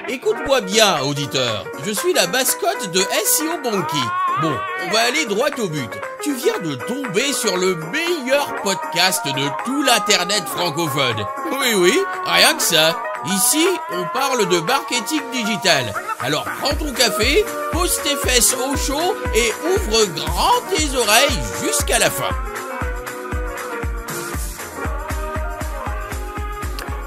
Écoute-moi bien, auditeur. Je suis la mascotte de SEO Monkey. Bon, on va aller droit au but. Tu viens de tomber sur le meilleur podcast de tout l'internet francophone. Oui, rien que ça. Ici, on parle de marketing digital. Alors prends ton café, pose tes fesses au chaud et ouvre grand tes oreilles jusqu'à la fin.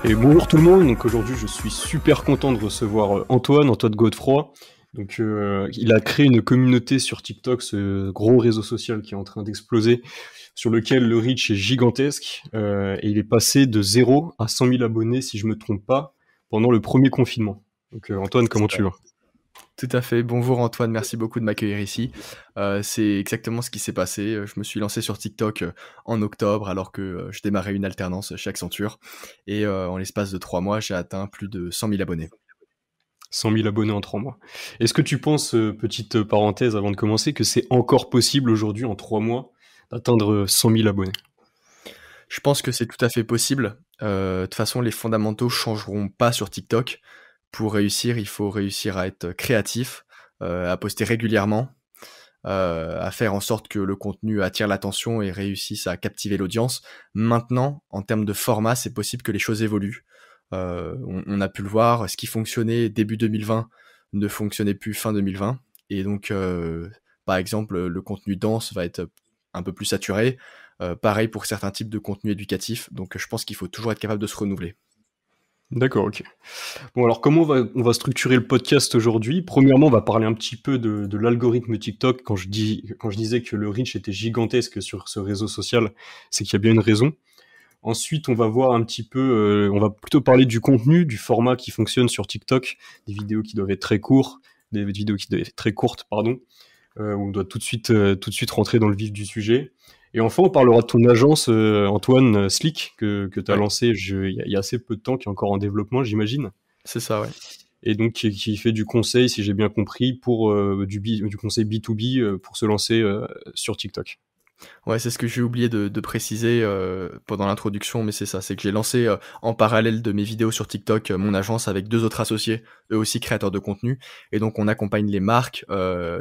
Et bonjour tout le monde, donc aujourd'hui je suis super content de recevoir Antoine Godefroy. Donc il a créé une communauté sur TikTok, ce gros réseau social qui est en train d'exploser, sur lequel le reach est gigantesque, et il est passé de 0 à 100 000 abonnés, si je me trompe pas, pendant le premier confinement. Donc Antoine, comment tu vas ? Tout à fait. Bonjour Antoine, merci beaucoup de m'accueillir ici. C'est exactement ce qui s'est passé. Je me suis lancé sur TikTok en octobre alors que je démarrais une alternance chez Accenture. Et en l'espace de 3 mois, j'ai atteint plus de 100 000 abonnés. 100 000 abonnés en 3 mois. Est-ce que tu penses, petite parenthèse avant de commencer, que c'est encore possible aujourd'hui en 3 mois d'atteindre 100 000 abonnés ? Je pense que c'est tout à fait possible. De toute façon, les fondamentaux changeront pas sur TikTok. Pour réussir, il faut réussir à être créatif, à poster régulièrement, à faire en sorte que le contenu attire l'attention et réussisse à captiver l'audience. Maintenant, en termes de format, c'est possible que les choses évoluent. On a pu le voir, ce qui fonctionnait début 2020 ne fonctionnait plus fin 2020. Et donc, par exemple, le contenu dense va être un peu plus saturé. Pareil pour certains types de contenus éducatifs. Donc, je pense qu'il faut toujours être capable de se renouveler. D'accord, ok. Bon, alors comment on va structurer le podcast aujourd'hui ? Premièrement, on va parler un petit peu de l'algorithme TikTok. Quand je disais que le reach était gigantesque sur ce réseau social, c'est qu'il y a bien une raison. Ensuite, on va voir un petit peu, on va plutôt parler du contenu, du format qui fonctionne sur TikTok, des vidéos qui doivent être très courtes, pardon. On doit tout de suite rentrer dans le vif du sujet. Et enfin, on parlera de ton agence, Antoine, Slick, que tu as lancé il y a assez peu de temps, qui est encore en développement, j'imagine. C'est ça, ouais. Et donc, qui fait du conseil, si j'ai bien compris, pour du conseil B2B pour se lancer sur TikTok. Ouais, c'est ce que j'ai oublié de préciser pendant l'introduction, mais c'est ça, c'est que j'ai lancé en parallèle de mes vidéos sur TikTok mon agence avec 2 autres associés, eux aussi créateurs de contenu, et donc on accompagne les marques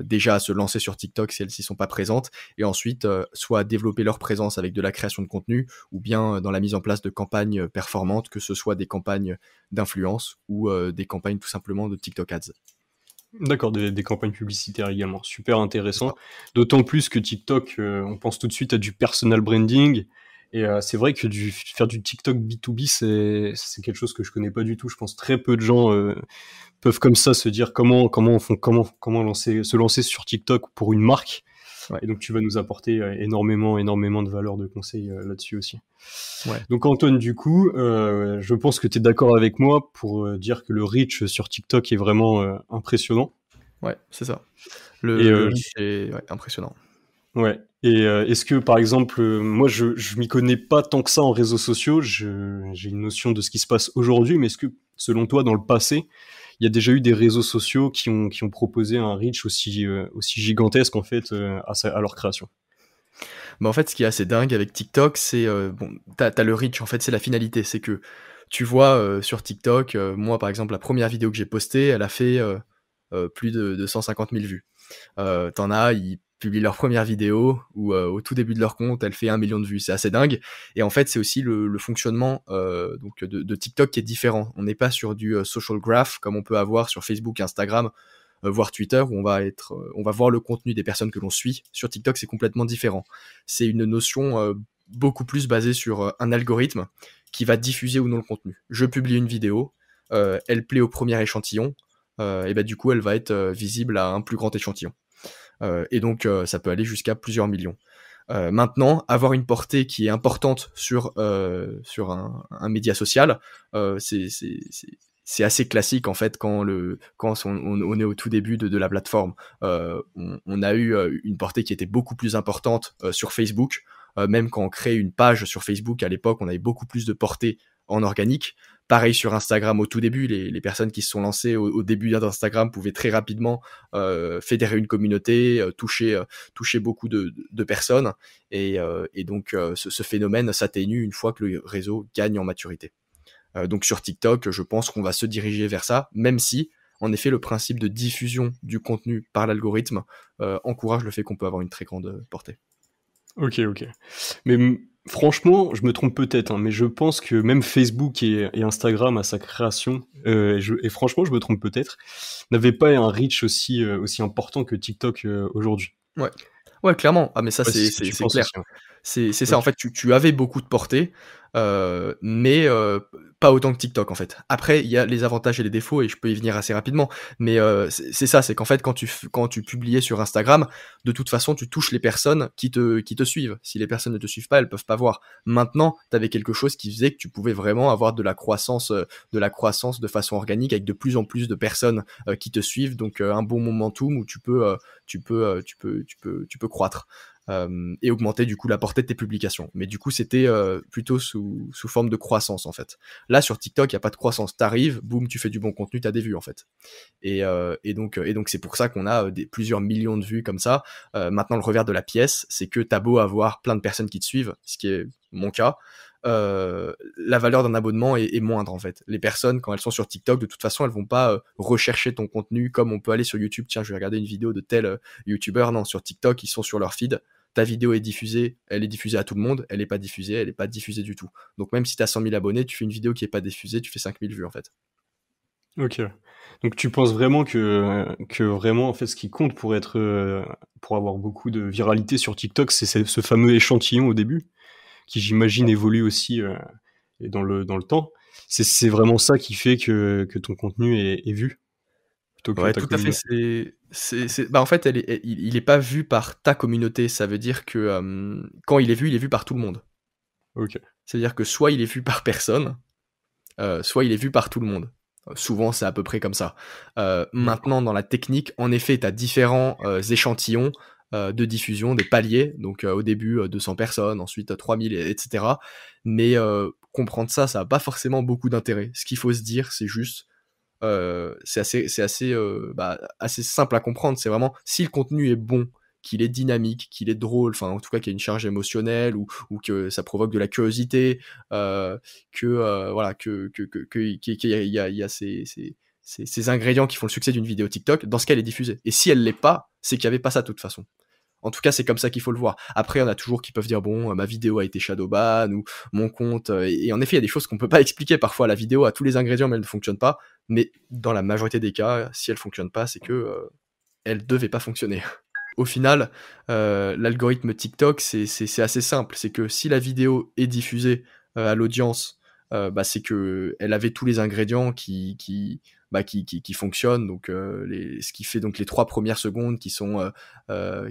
déjà à se lancer sur TikTok si elles s'y sont pas présentes, et ensuite soit à développer leur présence avec de la création de contenu, ou bien dans la mise en place de campagnes performantes, que ce soit des campagnes d'influence ou des campagnes tout simplement de TikTok Ads. D'accord, des campagnes publicitaires également, super intéressant. D'autant plus que TikTok, on pense tout de suite à du personal branding, et c'est vrai que faire du TikTok B2B, c'est quelque chose que je connais pas du tout. Je pense très peu de gens peuvent comme ça se dire comment se lancer sur TikTok pour une marque. Ouais. Et donc tu vas nous apporter énormément de valeur de conseils là-dessus aussi. Ouais. Donc Antoine, du coup, je pense que tu es d'accord avec moi pour dire que le reach sur TikTok est vraiment impressionnant. Ouais, c'est ça. Le reach est impressionnant. Ouais. Et est-ce que, par exemple, moi, je m'y connais pas tant que ça en réseaux sociaux, j'ai une notion de ce qui se passe aujourd'hui, mais est-ce que, selon toi, dans le passé, il y a déjà eu des réseaux sociaux qui ont proposé un reach aussi gigantesque, en fait, à leur création ? Bah en fait, ce qui est assez dingue avec TikTok, c'est t'as le reach, en fait, c'est la finalité. C'est que tu vois sur TikTok, moi par exemple, la première vidéo que j'ai postée, elle a fait plus de 150 000 vues. T'en as, ils publient leur première vidéo où au tout début de leur compte, elle fait 1 million de vues. C'est assez dingue. Et en fait, c'est aussi le fonctionnement donc de TikTok qui est différent. On n'est pas sur du social graph comme on peut avoir sur Facebook, Instagram, voire Twitter, où on va voir le contenu des personnes que l'on suit. Sur TikTok, c'est complètement différent. C'est une notion beaucoup plus basée sur un algorithme qui va diffuser ou non le contenu. Je publie une vidéo, elle plaît au premier échantillon, et bah du coup, elle va être visible à un plus grand échantillon. Et donc, ça peut aller jusqu'à plusieurs millions. Maintenant, avoir une portée qui est importante sur un média social, c'est assez classique en fait quand on est au tout début de la plateforme. On a eu une portée qui était beaucoup plus importante sur Facebook. Même quand on crée une page sur Facebook à l'époque, on avait beaucoup plus de portée en organique. Pareil sur Instagram au tout début, les personnes qui se sont lancées au début d'Instagram pouvaient très rapidement fédérer une communauté, toucher beaucoup de personnes, et donc ce phénomène s'atténue une fois que le réseau gagne en maturité. Donc sur TikTok, je pense qu'on va se diriger vers ça, même si, en effet, le principe de diffusion du contenu par l'algorithme encourage le fait qu'on peut avoir une très grande portée. Ok. Mais franchement, je me trompe peut-être, hein, mais je pense que même Facebook et Instagram à sa création, et franchement, je me trompe peut-être, n'avaient pas un reach aussi important que TikTok aujourd'hui. Ouais, clairement. Ah, mais ça, Ouais, c'est ce que tu c'est penses clair. aussi, hein. C'est ça, en Ok. fait, tu avais beaucoup de portée, mais pas autant que TikTok, en fait. Après, il y a les avantages et les défauts, et je peux y venir assez rapidement. Mais c'est ça, c'est qu'en fait, quand tu publiais sur Instagram, de toute façon, tu touches les personnes qui te suivent. Si les personnes ne te suivent pas, elles peuvent pas voir. Maintenant, tu avais quelque chose qui faisait que tu pouvais vraiment avoir de la croissance de façon organique, avec de plus en plus de personnes qui te suivent, donc un bon momentum où tu peux croître. Et augmenter du coup la portée de tes publications. Mais du coup, c'était plutôt sous forme de croissance en fait. Là, sur TikTok, il n'y a pas de croissance. T'arrives, boum, tu fais du bon contenu, t'as des vues en fait. Et donc c'est pour ça qu'on a plusieurs millions de vues comme ça. Maintenant, le revers de la pièce, c'est que t'as beau avoir plein de personnes qui te suivent, ce qui est mon cas. La valeur d'un abonnement est moindre en fait. Les personnes, quand elles sont sur TikTok, de toute façon, elles vont pas rechercher ton contenu comme on peut aller sur YouTube. Tiens, je vais regarder une vidéo de tel YouTuber. Non, sur TikTok, ils sont sur leur feed. Ta vidéo est diffusée, elle est diffusée à tout le monde. Elle est pas diffusée du tout. Donc même si tu as 100 000 abonnés, tu fais une vidéo qui est pas diffusée, tu fais 5 000 vues en fait. Ok. Donc tu penses vraiment que vraiment en fait ce qui compte pour avoir beaucoup de viralité sur TikTok, c'est ce fameux échantillon au début, qui j'imagine évolue aussi et dans le temps. C'est vraiment ça qui fait que ton contenu est vu plutôt que Ouais, ta tout à fait. communauté. Bah, en fait, il est pas vu par ta communauté. Ça veut dire que quand il est vu par tout le monde. Ok. C'est-à-dire que soit il est vu par personne, soit il est vu par tout le monde. Souvent, c'est à peu près comme ça. D'accord. Maintenant, dans la technique, en effet, tu as différents échantillons de diffusion, des paliers. Donc, au début, 200 personnes, ensuite 3000, etc. Mais comprendre ça, ça n'a pas forcément beaucoup d'intérêt. Ce qu'il faut se dire, c'est juste assez simple à comprendre. C'est vraiment si le contenu est bon, qu'il est dynamique, qu'il est drôle, enfin en tout cas qu'il y a une charge émotionnelle ou que ça provoque de la curiosité, voilà, qu'il y a ces ingrédients qui font le succès d'une vidéo TikTok. Dans ce cas, elle est diffusée. Et si elle l'est pas, c'est qu'il y avait pas ça de toute façon. En tout cas, c'est comme ça qu'il faut le voir. Après, on a toujours qui peuvent dire bon, ma vidéo a été shadowban ou mon compte. Et en effet, il y a des choses qu'on peut pas expliquer. Parfois, la vidéo a tous les ingrédients, mais elle ne fonctionne pas. Mais dans la majorité des cas, si elle fonctionne pas, c'est que elle devait pas fonctionner. Au final, l'algorithme TikTok, c'est assez simple. C'est que si la vidéo est diffusée à l'audience, bah, c'est que elle avait tous les ingrédients qui fonctionnent. Donc, ce qui fait donc les 3 premières secondes qui sont en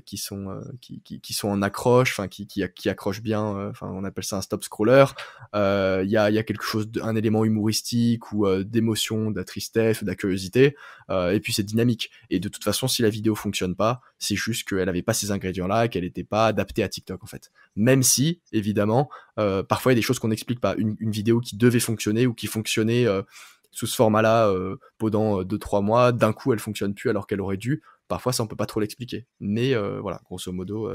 accroche, enfin qui accrochent bien. Enfin, on appelle ça un stop scroller. Il y a quelque chose, un élément humoristique ou d'émotion, de la tristesse ou de la curiosité. Et puis c'est dynamique. Et de toute façon, si la vidéo fonctionne pas, c'est juste qu'elle avait pas ces ingrédients-là, qu'elle n'était pas adaptée à TikTok en fait. Même si, évidemment, parfois il y a des choses qu'on n'explique pas. Une vidéo qui devait fonctionner ou qui fonctionnait sous ce format-là pendant 2-3 mois, d'un coup elle fonctionne plus alors qu'elle aurait dû. Parfois ça on peut pas trop l'expliquer. Mais voilà, grosso modo,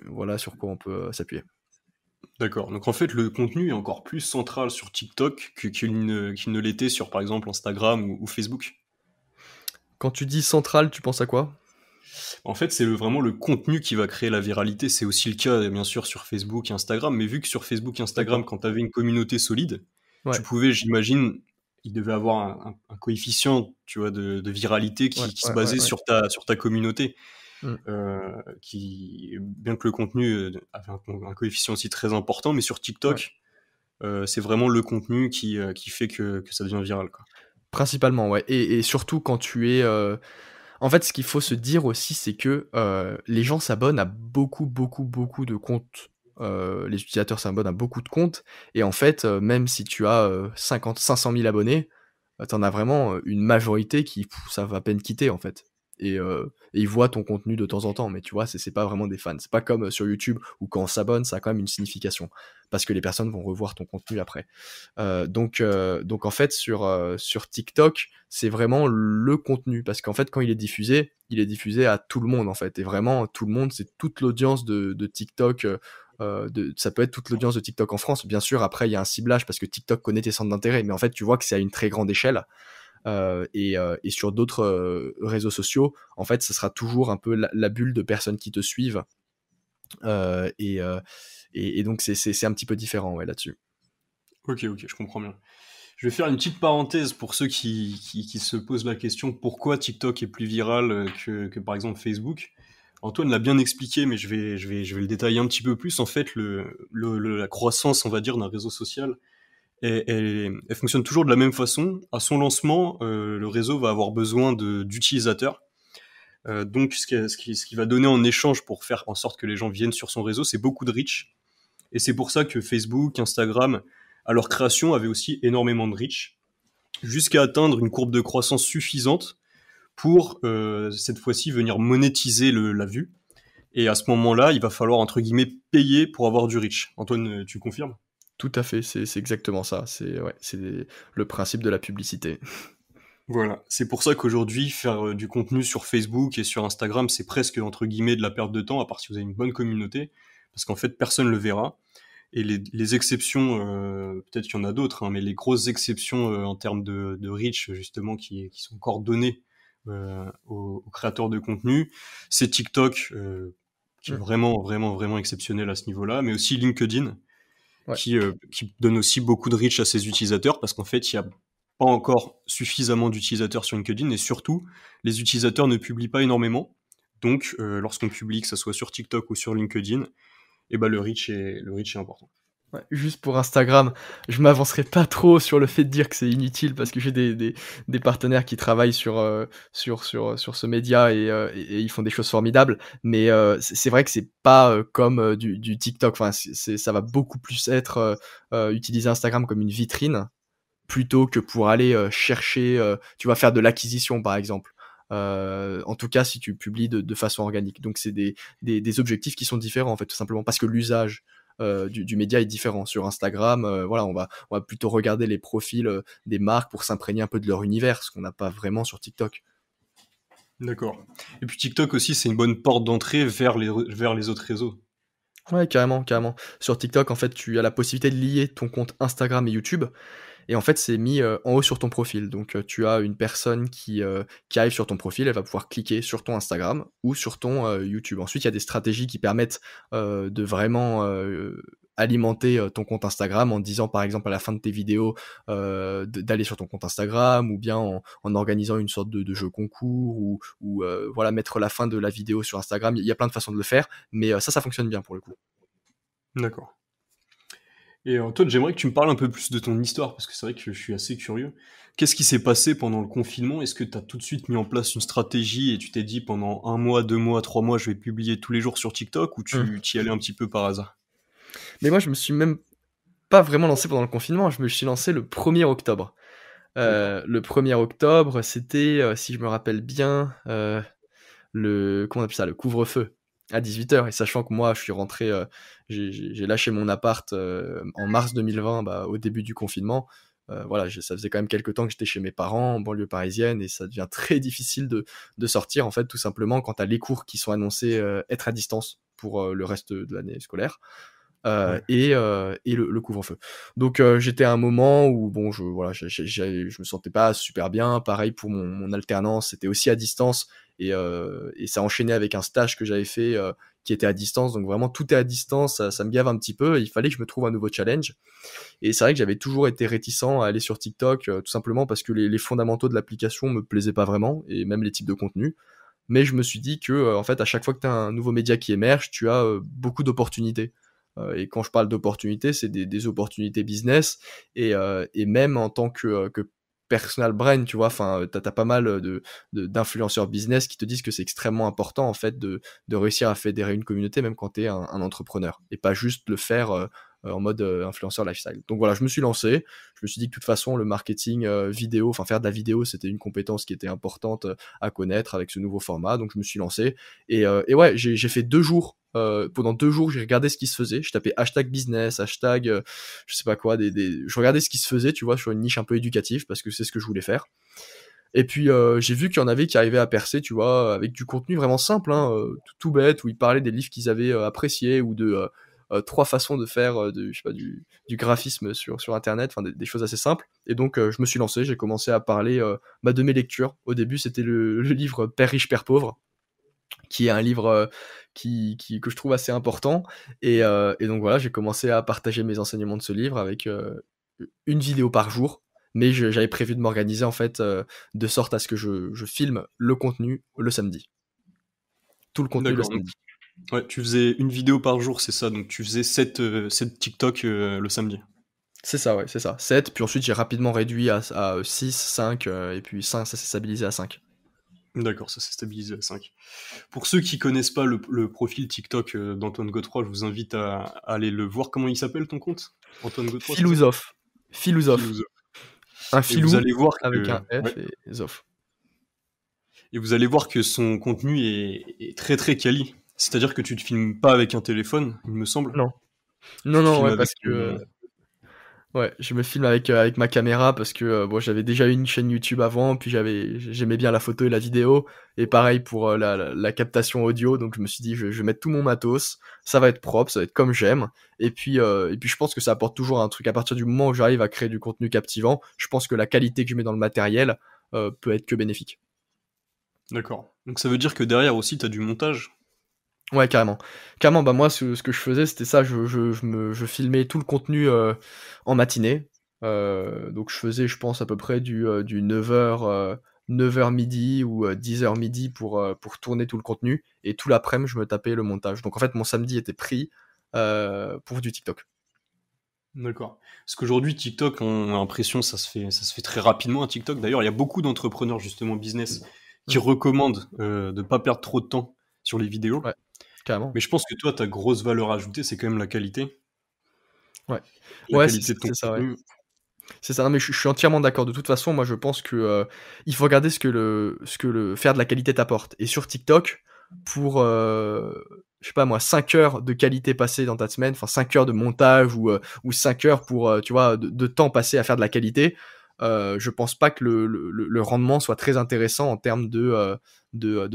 voilà sur quoi on peut s'appuyer. D'accord. Donc en fait, le contenu est encore plus central sur TikTok qu'il ne l'était sur, par exemple, Instagram ou Facebook. Quand tu dis central, tu penses à quoi? En fait, c'est vraiment le contenu qui va créer la viralité. C'est aussi le cas, bien sûr, sur Facebook et Instagram. Mais vu que sur Facebook et Instagram, D'accord. quand tu avais une communauté solide, Ouais, tu pouvais, j'imagine, il devait avoir un coefficient, tu vois, de viralité ouais, qui se ouais, ouais, basait ouais. sur ta communauté. Mm. Bien que le contenu avait un coefficient aussi très important, mais sur Ouais. TikTok, c'est vraiment le contenu qui fait que ça devient viral, quoi. Principalement, ouais. Et surtout quand tu es... En fait, ce qu'il faut se dire aussi, c'est que les gens s'abonnent à beaucoup, beaucoup, beaucoup de comptes. Les utilisateurs s'abonnent à beaucoup de comptes. Et en fait, même si tu as 500 000 abonnés, t'en as vraiment une majorité qui, ça va à peine quitter, en fait. Et ils voient ton contenu de temps en temps. Mais tu vois, c'est pas vraiment des fans. C'est pas comme sur YouTube où quand on s'abonne, ça a quand même une signification. Parce que les personnes vont revoir ton contenu après. Donc en fait, sur TikTok, c'est vraiment le contenu. Parce qu'en fait, quand il est diffusé à tout le monde, en fait. Et vraiment, tout le monde, c'est toute l'audience de TikTok ça peut être toute l'audience de TikTok en France. Bien sûr, après, il y a un ciblage parce que TikTok connaît tes centres d'intérêt, mais en fait, tu vois que c'est à une très grande échelle. Et sur d'autres réseaux sociaux, en fait, ce sera toujours un peu la bulle de personnes qui te suivent. Et donc, c'est un petit peu différent là-dessus. Ok, je comprends bien. Je vais faire une petite parenthèse pour ceux qui se posent la question pourquoi TikTok est plus viral que par exemple Facebook. Antoine l'a bien expliqué, mais je vais le détailler un petit peu plus. En fait, la croissance, on va dire, d'un réseau social, elle fonctionne toujours de la même façon. À son lancement, le réseau va avoir besoin d'utilisateurs. Donc, ce qui va donner en échange pour faire en sorte que les gens viennent sur son réseau, c'est beaucoup de reach. Et c'est pour ça que Facebook, Instagram, à leur création, avaient aussi énormément de reach, jusqu'à atteindre une courbe de croissance suffisante pour, cette fois-ci, venir monétiser la vue. Et à ce moment-là, il va falloir, entre guillemets, payer pour avoir du reach. Antoine, tu confirmes ? Tout à fait, c'est exactement ça. C'est le principe de la publicité. Voilà, c'est pour ça qu'aujourd'hui, faire du contenu sur Facebook et sur Instagram, c'est presque, entre guillemets, de la perte de temps, à part si vous avez une bonne communauté, parce qu'en fait, personne ne le verra. Et les exceptions, peut-être qu'il y en a d'autres, hein, mais les grosses exceptions en termes de reach, justement, qui sont encore données aux créateurs de contenu, c'est TikTok, qui est vraiment exceptionnel à ce niveau-là, mais aussi LinkedIn, qui donne aussi beaucoup de reach à ses utilisateurs, parce qu'en fait, il y a pas encore suffisamment d'utilisateurs sur LinkedIn, et surtout, les utilisateurs ne publient pas énormément. Donc, lorsqu'on publie, que ça soit sur TikTok ou sur LinkedIn, et ben le reach est important. Ouais, juste pour Instagram, je m'avancerai pas trop sur le fait de dire que c'est inutile parce que j'ai des partenaires qui travaillent sur ce média et ils font des choses formidables. Mais c'est vrai que c'est pas comme du TikTok. Enfin, ça va beaucoup plus être utiliser Instagram comme une vitrine plutôt que pour aller chercher, tu vas faire de l'acquisition par exemple. En tout cas, si tu publies de façon organique. Donc, c'est des objectifs qui sont différents en fait, tout simplement parce que l'usage du média est différent. Sur Instagram, voilà, on va plutôt regarder les profils des marques pour s'imprégner un peu de leur univers, ce qu'on n'a pas vraiment sur TikTok. D'accord. Et puis TikTok aussi, c'est une bonne porte d'entrée vers les autres réseaux. Ouais, carrément. Sur TikTok, en fait, tu as la possibilité de lier ton compte Instagram et YouTube. Et en fait, c'est mis en haut sur ton profil. Donc, tu as une personne qui arrive sur ton profil, elle va pouvoir cliquer sur ton Instagram ou sur ton YouTube. Ensuite, il y a des stratégies qui permettent de vraiment alimenter ton compte Instagram en disant, par exemple, à la fin de tes vidéos, d'aller sur ton compte Instagram, ou bien en organisant une sorte de jeu concours, ou voilà, mettre la fin de la vidéo sur Instagram. Il y a plein de façons de le faire, mais ça fonctionne bien pour le coup. D'accord. Et Antoine, j'aimerais que tu me parles un peu plus de ton histoire, parce que c'est vrai que je suis assez curieux. Qu'est-ce qui s'est passé pendant le confinement? Est-ce que tu as tout de suite mis en place une stratégie et tu t'es dit pendant 1 mois, 2 mois, 3 mois, je vais publier tous les jours sur TikTok, ou tu t'y allais un petit peu par hasard? Mais moi, je me suis même pas vraiment lancé pendant le confinement, je me suis lancé le 1er octobre. Le 1er octobre, c'était, si je me rappelle bien, comment on appelle ça, le couvre-feu à 18h. Et sachant que moi, je suis rentré, j'ai lâché mon appart en mars 2020, au début du confinement. Voilà, ça faisait quand même quelques temps que j'étais chez mes parents en banlieue parisienne, et ça devient très difficile de sortir, en fait, tout simplement quand t'as les cours qui sont annoncés être à distance pour le reste de l'année scolaire. Et le couvre-feu. Donc j'étais à un moment où bon, je me sentais pas super bien. Pareil pour mon alternance, c'était aussi à distance, et ça enchaînait avec un stage que j'avais fait qui était à distance. Donc vraiment tout est à distance, ça me gave un petit peu. Il fallait que je me trouve un nouveau challenge. Et c'est vrai que j'avais toujours été réticent à aller sur TikTok, tout simplement parce que les fondamentaux de l'application me plaisaient pas vraiment, et même les types de contenus. Mais je me suis dit que en fait, à chaque fois que tu as un nouveau média qui émerge, tu as beaucoup d'opportunités. Et quand je parle d'opportunités, c'est des opportunités business, et même en tant que personal brand, tu vois, enfin, t'as pas mal d'influenceurs business qui te disent que c'est extrêmement important en fait de réussir à fédérer une communauté, même quand t'es un entrepreneur, et pas juste le faire en mode influenceur lifestyle. Donc voilà, je me suis lancé, je me suis dit que de toute façon le marketing vidéo, enfin faire de la vidéo, c'était une compétence qui était importante à connaître avec ce nouveau format. Donc je me suis lancé, et ouais, j'ai fait 2 jours. Pendant 2 jours, j'ai regardé ce qui se faisait. Je tapais #business, je sais pas quoi, je regardais ce qui se faisait, tu vois, sur une niche un peu éducative, parce que c'est ce que je voulais faire. Et puis j'ai vu qu'il y en avait qui arrivaient à percer, tu vois, avec du contenu vraiment simple, hein, tout bête, où ils parlaient des livres qu'ils avaient appréciés, ou 3 façons de faire je sais pas, du graphisme sur Internet, enfin des choses assez simples. Et donc, je me suis lancé, j'ai commencé à parler de mes lectures. Au début, c'était le livre Père riche, Père pauvre, qui est un livre que je trouve assez important. Et donc voilà, j'ai commencé à partager mes enseignements de ce livre avec une vidéo par jour. Mais j'avais prévu de m'organiser en fait de sorte à ce que je filme le contenu le samedi. Tout le contenu le D'accord. Donc, samedi. ouais, tu faisais une vidéo par jour, c'est ça. Donc tu faisais 7 TikTok le samedi. C'est ça, ouais, c'est ça. 7, puis ensuite j'ai rapidement réduit à 6, 5, et puis 5, ça s'est stabilisé à 5. D'accord, ça s'est stabilisé à 5. Pour ceux qui connaissent pas le profil TikTok d'Antoine Godefroy, je vous invite à aller le voir. Comment il s'appelle ton compte? Antoine Godefroy, c'est ça? Philosophe. Philosophe. Philosophe. Un Et vous filou allez voir avec que, un F ouais, et Zoff. et vous allez voir que son contenu est très très quali. C'est-à-dire que tu te filmes pas avec un téléphone, il me semble. Non. Tu Non, te non, filmes ouais, avec parce que ouais, je me filme avec ma caméra parce que bon, j'avais déjà une chaîne YouTube avant, puis j'aimais bien la photo et la vidéo, et pareil pour la captation audio, donc je me suis dit je vais mettre tout mon matos, ça va être propre, ça va être comme j'aime, et puis je pense que ça apporte toujours un truc à partir du moment où j'arrive à créer du contenu captivant. Je pense que la qualité que je mets dans le matériel peut être que bénéfique. D'accord. Donc ça veut dire que derrière aussi, tu as du montage. Ouais, carrément. Carrément, bah moi, ce que je faisais, c'était ça, je filmais tout le contenu en matinée. Donc je faisais, je pense, à peu près du 9h midi ou 10h midi pour tourner tout le contenu. Et tout l'après-midi, je me tapais le montage. Donc en fait, mon samedi était pris pour du TikTok. D'accord. Parce qu'aujourd'hui, TikTok, on a l'impression ça se fait très rapidement un TikTok. D'ailleurs, il y a beaucoup d'entrepreneurs justement business qui Mm. recommandent de pas perdre trop de temps sur les vidéos. Ouais, carrément. Mais je pense que toi, ta grosse valeur ajoutée, c'est quand même la qualité. Ouais, La ouais, c'est qualité de ton c'est ça, ouais. contenu. C'est ça, non, mais je suis entièrement d'accord. De toute façon, moi, je pense que il faut regarder ce que le faire de la qualité t'apporte. Et sur TikTok, pour je sais pas moi, 5 heures de qualité passée dans ta semaine, enfin 5 heures de montage ou 5 heures pour tu vois de temps passé à faire de la qualité, je pense pas que le rendement soit très intéressant en termes de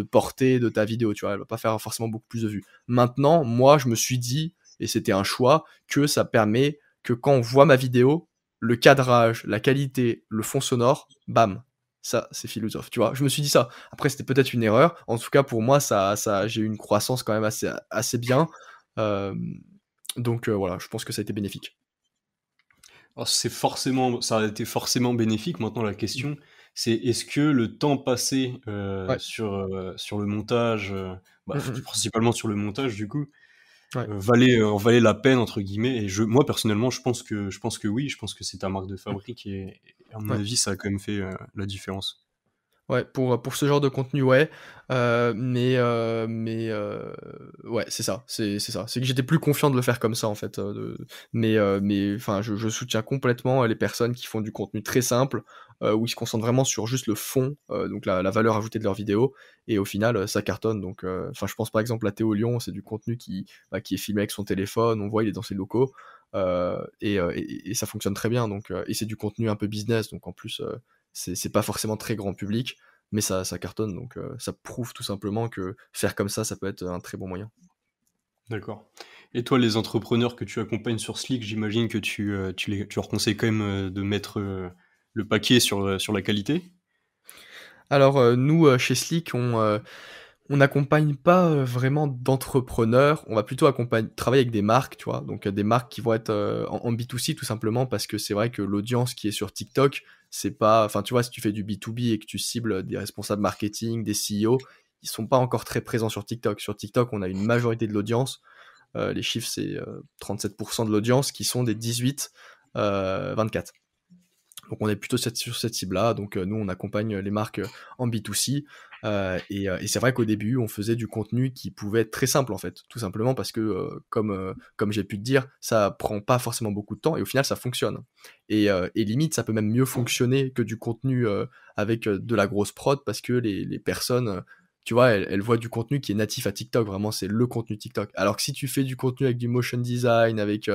portée de ta vidéo. Tu vois, elle va pas faire forcément beaucoup plus de vues. Maintenant, moi, je me suis dit, et c'était un choix, que ça permet que quand on voit ma vidéo, le cadrage, la qualité, le fond sonore, bam, ça c'est philosophe, tu vois. Je me suis dit ça. Après c'était peut-être une erreur. En tout cas pour moi j'ai eu une croissance quand même assez bien. Euh, donc voilà, je pense que ça a été bénéfique. Alors, ça a été forcément bénéfique. Maintenant, la question, c'est est-ce que le temps passé Ouais. sur le montage, Mm, mm, mm. principalement sur le montage, du coup, Ouais. valait la peine entre guillemets. Et moi personnellement, je pense que oui, je pense que c'est ta marque de Mm. fabrique et à mon Ouais. avis, ça a quand même fait la différence. Ouais, pour ce genre de contenu, ouais. Ouais, c'est ça, c'est ça. C'est que j'étais plus confiant de le faire comme ça, en fait. Mais enfin, je soutiens complètement les personnes qui font du contenu très simple, où ils se concentrent vraiment sur juste le fond, donc la valeur ajoutée de leur vidéo, et au final, ça cartonne. Donc, enfin, je pense par exemple à Théo Lyon, c'est du contenu qui est filmé avec son téléphone, on voit, il est dans ses locaux, et ça fonctionne très bien. Donc, et c'est du contenu un peu business, donc en plus, c'est pas forcément très grand public, mais ça cartonne, donc ça prouve tout simplement que faire comme ça peut être un très bon moyen. D'accord. Et toi, les entrepreneurs que tu accompagnes sur Slick, j'imagine que tu leur conseilles quand même de mettre le paquet sur la qualité. Alors nous, chez Slick, on n'accompagne pas vraiment d'entrepreneurs, on va plutôt travailler avec des marques, tu vois, donc des marques qui vont être en B2C tout simplement parce que c'est vrai que l'audience qui est sur TikTok, c'est pas, enfin tu vois, si tu fais du B2B et que tu cibles des responsables marketing, des CEO, ils sont pas encore très présents sur TikTok. Sur TikTok, on a une majorité de l'audience, les chiffres c'est 37% de l'audience qui sont des 18-24. Donc on est plutôt sur cette cible-là. Donc nous, on accompagne les marques en B2C. Et c'est vrai qu'au début, on faisait du contenu qui pouvait être très simple, en fait. Tout simplement parce que, comme j'ai pu te dire, ça prend pas forcément beaucoup de temps et au final, ça fonctionne. Et limite, ça peut même mieux fonctionner que du contenu avec de la grosse prod parce que les personnes... tu vois, elles voient du contenu qui est natif à TikTok. Vraiment, c'est le contenu TikTok. Alors que si tu fais du contenu avec du motion design, avec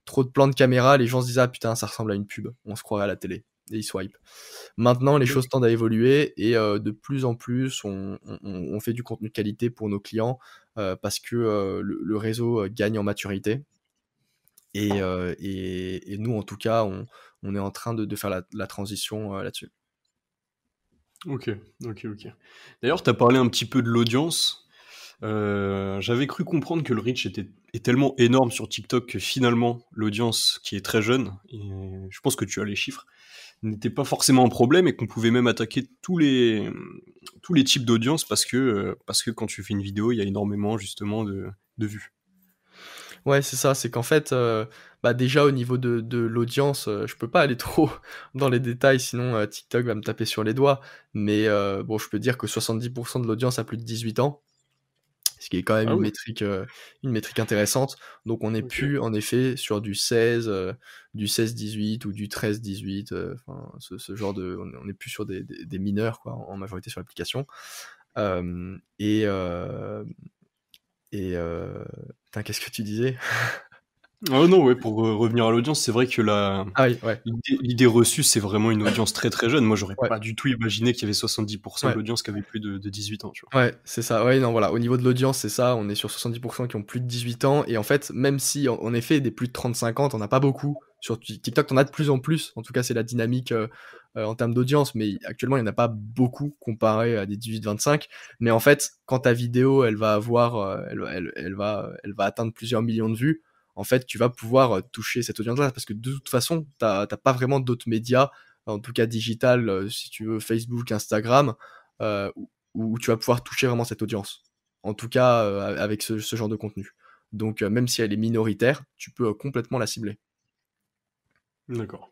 trop de plans de caméra, les gens se disent ah putain ça ressemble à une pub, on se croirait à la télé et ils swipe. Maintenant les choses tendent à évoluer et de plus en plus on fait du contenu de qualité pour nos clients parce que le réseau gagne en maturité Et nous, en tout cas, on est en train de faire la transition là-dessus. Ok, ok, ok. D'ailleurs, tu as parlé un petit peu de l'audience. J'avais cru comprendre que le reach est tellement énorme sur TikTok que finalement, l'audience qui est très jeune, et je pense que tu as les chiffres, n'était pas forcément un problème et qu'on pouvait même attaquer tous les types d'audience parce que quand tu fais une vidéo, il y a énormément justement de vues. Ouais, c'est ça, c'est qu'en fait, déjà au niveau de l'audience, je peux pas aller trop dans les détails, sinon TikTok va me taper sur les doigts. Mais bon, je peux dire que 70% de l'audience a plus de 18 ans, ce qui est quand même Ah oui, une métrique intéressante. Donc on n'est ok. plus en effet sur du 16-18 ou du 13-18, enfin ce genre on n'est plus sur des mineurs quoi, en majorité sur l'application. Putain, qu'est-ce que tu disais? Ah non, ouais, pour revenir à l'audience, c'est vrai que Ah oui, ouais, l'idée reçue, c'est vraiment une audience très très jeune. Moi, j'aurais ouais, pas du tout imaginé qu'il y avait 70% de ouais. l'audience qui avait plus de 18 ans, tu vois. Ouais, c'est ça. Ouais, non, voilà. Au niveau de l'audience, c'est ça. On est sur 70% qui ont plus de 18 ans. Et en fait, même si, en effet, des plus de 30-50, on n'a pas beaucoup. Sur TikTok, t'en as de plus en plus. En tout cas, c'est la dynamique en termes d'audience. Mais actuellement, il n'y en a pas beaucoup comparé à des 18-25. Mais en fait, quand ta vidéo, elle va avoir, elle va atteindre plusieurs millions de vues, en fait, tu vas pouvoir toucher cette audience-là. Parce que de toute façon, t'as pas vraiment d'autres médias, en tout cas digital, si tu veux, Facebook, Instagram, euh, où tu vas pouvoir toucher vraiment cette audience. En tout cas, avec ce genre de contenu. Donc, même si elle est minoritaire, tu peux complètement la cibler. D'accord.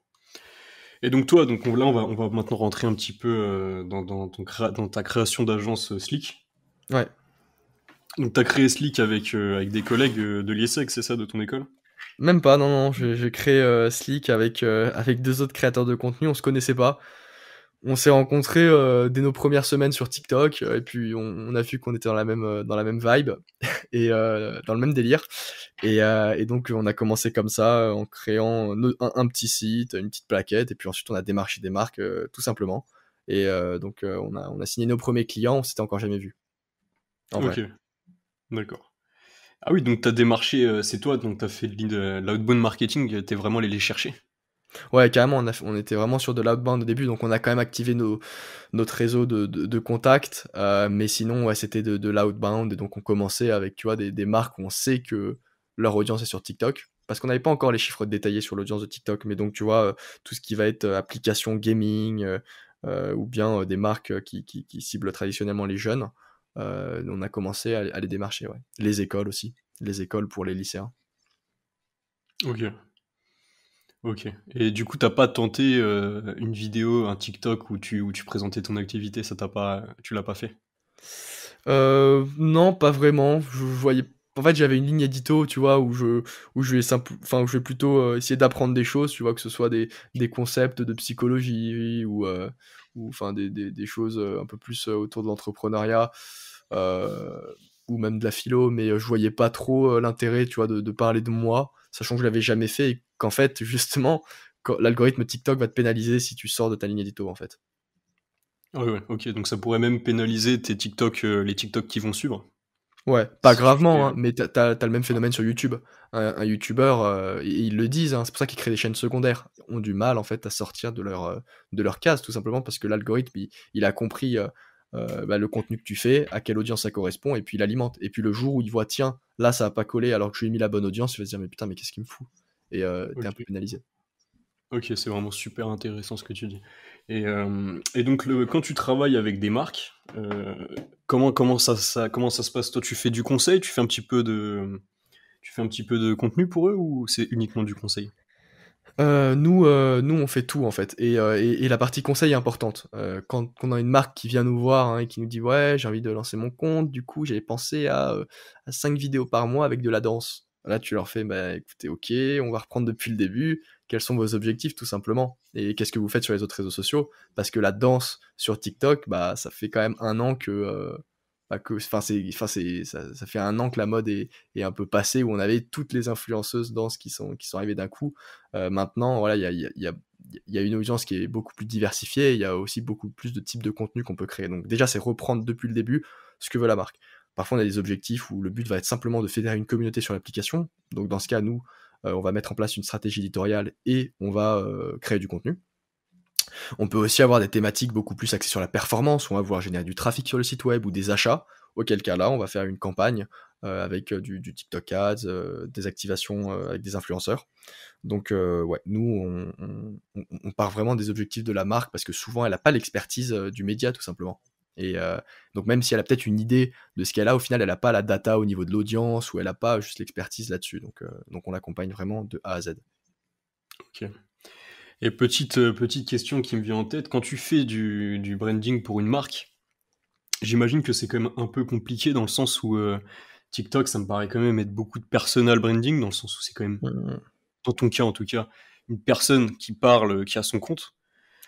Et donc toi, là, on va maintenant rentrer un petit peu dans ta création d'agence Slick. Ouais. Donc t'as créé Slick avec des collègues de l'IESEG, c'est ça, de ton école? Même pas, non, non, j'ai créé Slick avec deux autres créateurs de contenu, on se connaissait pas. On s'est rencontrés dès nos premières semaines sur TikTok, et puis on a vu qu'on était dans la même vibe, et dans le même délire. Et donc on a commencé comme ça, en créant un petit site, une petite plaquette, et puis ensuite on a démarché des marques, tout simplement. Et donc on a signé nos premiers clients, on s'était encore jamais vus, en vrai. Ok, d'accord. Ah oui, donc t'as démarché, c'est toi, donc t'as fait de l'outbound marketing, t'es vraiment allé les chercher. Ouais, carrément, on était vraiment sur de l'outbound au début, donc on a quand même activé notre réseau de contacts, mais sinon, ouais, c'était de l'outbound, et donc on commençait avec, tu vois, des marques où on sait que leur audience est sur TikTok, parce qu'on n'avait pas encore les chiffres détaillés sur l'audience de TikTok, mais donc, tu vois, tout ce qui va être application gaming, ou bien des marques qui ciblent traditionnellement les jeunes, on a commencé à les démarcher, ouais. Les écoles aussi, les écoles pour les lycéens. Ok, ok. Et du coup, t'as pas tenté une vidéo, un TikTok où tu présentais ton activité, tu l'as pas fait? Non, pas vraiment. Je voyais. En fait, j'avais une ligne édito, tu vois, où je vais plutôt essayer d'apprendre des choses, tu vois, que ce soit des concepts de psychologie ou enfin des choses un peu plus autour de l'entrepreneuriat, euh, ou même de la philo, mais je voyais pas trop l'intérêt, tu vois, de parler de moi, sachant que je l'avais jamais fait et qu'en fait, justement, l'algorithme TikTok va te pénaliser si tu sors de ta ligne édito, en fait. Ah ouais, ouais, ok, donc ça pourrait même pénaliser tes TikTok, les TikTok qui vont suivre, Ouais, pas si tu gravement, fais... hein, mais t'as le même phénomène sur YouTube. Un YouTuber, ils le disent, hein, c'est pour ça qu'ils créent des chaînes secondaires. Ils ont du mal en fait à sortir de leur case, tout simplement parce que l'algorithme, il a compris le contenu que tu fais, à quelle audience ça correspond, et puis il alimente. Et puis le jour où il voit, tiens, là ça a pas collé alors que je lui ai mis la bonne audience, il va se dire, mais putain, mais qu'est-ce qu'il me fout? Et t'es un peu Ok. pénalisé. Ok, c'est vraiment super intéressant ce que tu dis. Et donc, quand tu travailles avec des marques, comment ça se passe? Toi, tu fais du conseil, tu fais un petit peu de contenu pour eux ou c'est uniquement du conseil? Nous, on fait tout en fait, et la partie conseil est importante. Quand on a une marque qui vient nous voir hein, et qui nous dit ouais, j'ai envie de lancer mon compte, du coup j'avais pensé à 5 vidéos par mois avec de la danse. Là, tu leur fais bah écoutez, ok, on va reprendre depuis le début. Quels sont vos objectifs tout simplement? Et qu'est-ce que vous faites sur les autres réseaux sociaux? Parce que la danse sur TikTok, bah ça fait quand même un an ça fait un an que la mode est un peu passée où on avait toutes les influenceuses danse qui sont arrivées d'un coup. Maintenant, voilà, il y a une audience qui est beaucoup plus diversifiée, il y a aussi beaucoup plus de types de contenu qu'on peut créer. Donc déjà, c'est reprendre depuis le début ce que veut la marque. Parfois, on a des objectifs où le but va être simplement de fédérer une communauté sur l'application. Donc dans ce cas, nous, on va mettre en place une stratégie éditoriale et on va créer du contenu. On peut aussi avoir des thématiques beaucoup plus axées sur la performance, où on va vouloir générer du trafic sur le site web ou des achats, auquel cas là, on va faire une campagne avec du TikTok Ads, des activations avec des influenceurs. Donc ouais, nous, on part vraiment des objectifs de la marque, parce que souvent, elle n'a pas l'expertise du média, tout simplement. Et donc même si elle a peut-être une idée de ce qu'elle a, au final, elle n'a pas la data au niveau de l'audience, ou elle n'a pas juste l'expertise là-dessus. Donc on l'accompagne vraiment de A à Z. Ok. Et petite question qui me vient en tête, quand tu fais du branding pour une marque, j'imagine que c'est quand même un peu compliqué dans le sens où TikTok, ça me paraît quand même être beaucoup de personal branding, dans le sens où c'est quand même, dans ton cas en tout cas, une personne qui parle, qui a son compte.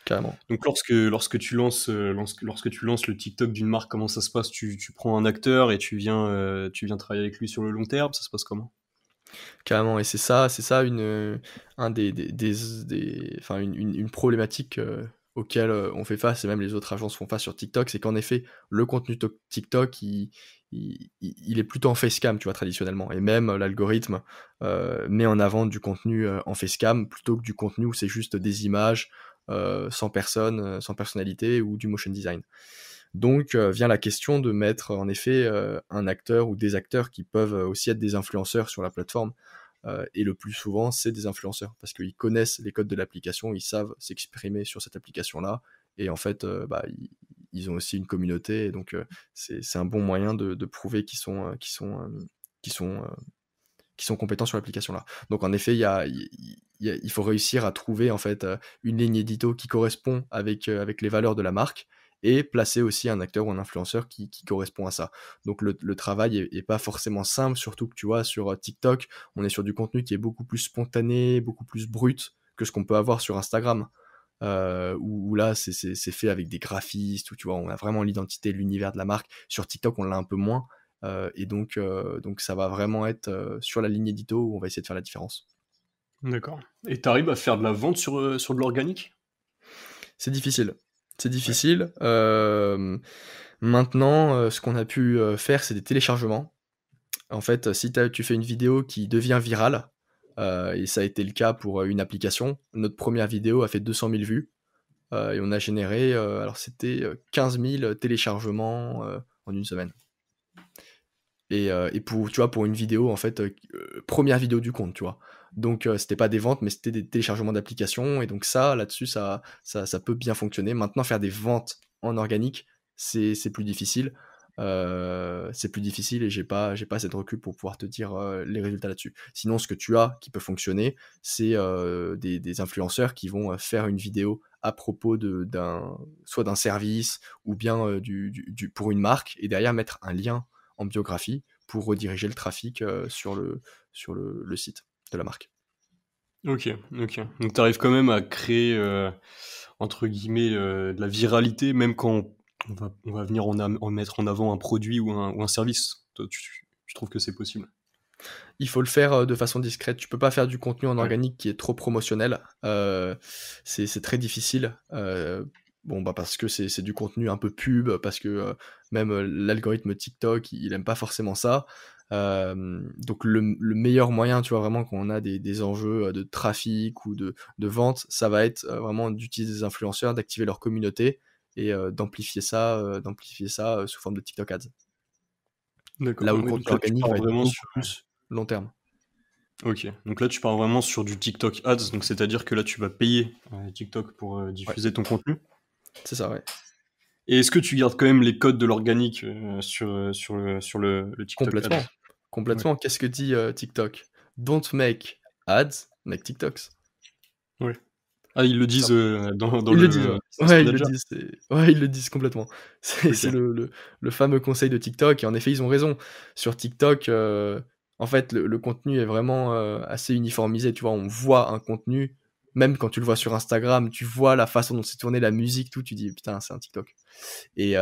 Carrément. Donc lorsque tu lances le TikTok d'une marque, comment ça se passe? Tu prends un acteur et tu viens travailler avec lui sur le long terme, ça se passe comment? Carrément, et c'est ça une problématique auquel on fait face, et même les autres agences font face sur TikTok, c'est qu'en effet, le contenu TikTok, il est plutôt en facecam, tu vois, traditionnellement. Et même l'algorithme met en avant du contenu en facecam plutôt que du contenu où c'est juste des images sans personne, sans personnalité, ou du motion design. Donc vient la question de mettre en effet un acteur ou des acteurs qui peuvent aussi être des influenceurs sur la plateforme. Et le plus souvent, c'est des influenceurs, parce qu'ils connaissent les codes de l'application, ils savent s'exprimer sur cette application-là, et en fait, ils ont aussi une communauté, et donc c'est un bon moyen de prouver qu'ils sont compétents sur l'application-là. Donc en effet, il faut réussir à trouver en fait une ligne édito qui correspond avec les valeurs de la marque, et placer aussi un acteur ou un influenceur qui correspond à ça. Donc le travail est pas forcément simple, surtout que tu vois, sur TikTok, on est sur du contenu qui est beaucoup plus spontané, beaucoup plus brut que ce qu'on peut avoir sur Instagram, où là c'est fait avec des graphistes, où tu vois, on a vraiment l'identité, l'univers de la marque. Sur TikTok, on l'a un peu moins, et donc ça va vraiment être sur la ligne édito où on va essayer de faire la différence. D'accord. Et t'arrives à faire de la vente sur de l'organique? C'est difficile. C'est Ouais. difficile. Maintenant, ce qu'on a pu faire, c'est des téléchargements. En fait, si tu fais une vidéo qui devient virale, et ça a été le cas pour une application, notre première vidéo a fait 200 000 vues, et on a généré, alors c'était 15 000 téléchargements en une semaine. Et pour, tu vois, pour une vidéo, en fait, première vidéo du compte, tu vois. Donc, c'était pas des ventes, mais c'était des téléchargements d'applications. Et donc ça, là-dessus, ça peut bien fonctionner. Maintenant, faire des ventes en organique, c'est plus difficile. C'est plus difficile, et j'ai pas assez de recul pour pouvoir te dire les résultats là-dessus. Sinon, ce que tu as qui peut fonctionner, c'est des influenceurs qui vont faire une vidéo à propos soit d'un service, ou bien pour une marque, et derrière mettre un lien en biographie pour rediriger le trafic sur le site de la marque. Ok. Donc t'arrives quand même à créer, entre guillemets, de la viralité, même quand on va venir en mettre en avant un produit ou un service. Toi, tu trouves que c'est possible? Il faut le faire de façon discrète. Tu peux pas faire du contenu en Ouais. organique qui est trop promotionnel. C'est très difficile. Parce que c'est du contenu un peu pub, parce que même l'algorithme TikTok, il aime pas forcément ça. Donc le meilleur moyen, tu vois, vraiment, quand on a des enjeux de trafic ou de vente, ça va être vraiment d'utiliser des influenceurs, d'activer leur communauté, et d'amplifier ça sous forme de TikTok Ads. D'accord. Là où le Ouais, donc contenu là, tu organique pars va être vraiment beaucoup sur... plus long terme. Ok. Donc là, tu pars vraiment sur du TikTok Ads, donc c'est-à-dire que là, tu vas payer TikTok pour Ouais, diffuser ton contenu. c'est ça, ouais. Et est-ce que tu gardes quand même les codes de l'organique le TikTok Ads? Complètement. Ouais. Complètement. Qu'est-ce que dit TikTok? Don't make ads, make TikToks. Ouais. Ah, ils le disent dans Ils le disent, le ouais. business Ouais, ils le manager? disent, ouais, ils le disent complètement. C'est Ok. le fameux conseil de TikTok, et en effet, ils ont raison. Sur TikTok, en fait, le contenu est vraiment assez uniformisé, tu vois? On voit un contenu, même quand tu le vois sur Instagram, tu vois la façon dont c'est tourné, la musique, tout, tu dis: «Putain, c'est un TikTok». Et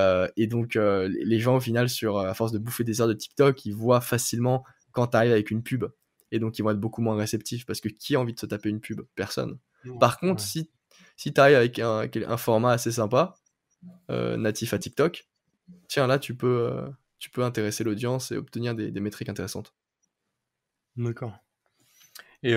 donc, les gens, au final, à force de bouffer des heures de TikTok, ils voient facilement quand tu arrives avec une pub. Et donc, ils vont être beaucoup moins réceptifs, parce que qui a envie de se taper une pub? Personne. Non, Par contre, ouais. si tu arrives avec un format assez sympa, natif à TikTok, tiens, là, tu peux intéresser l'audience et obtenir des métriques intéressantes. D'accord. Et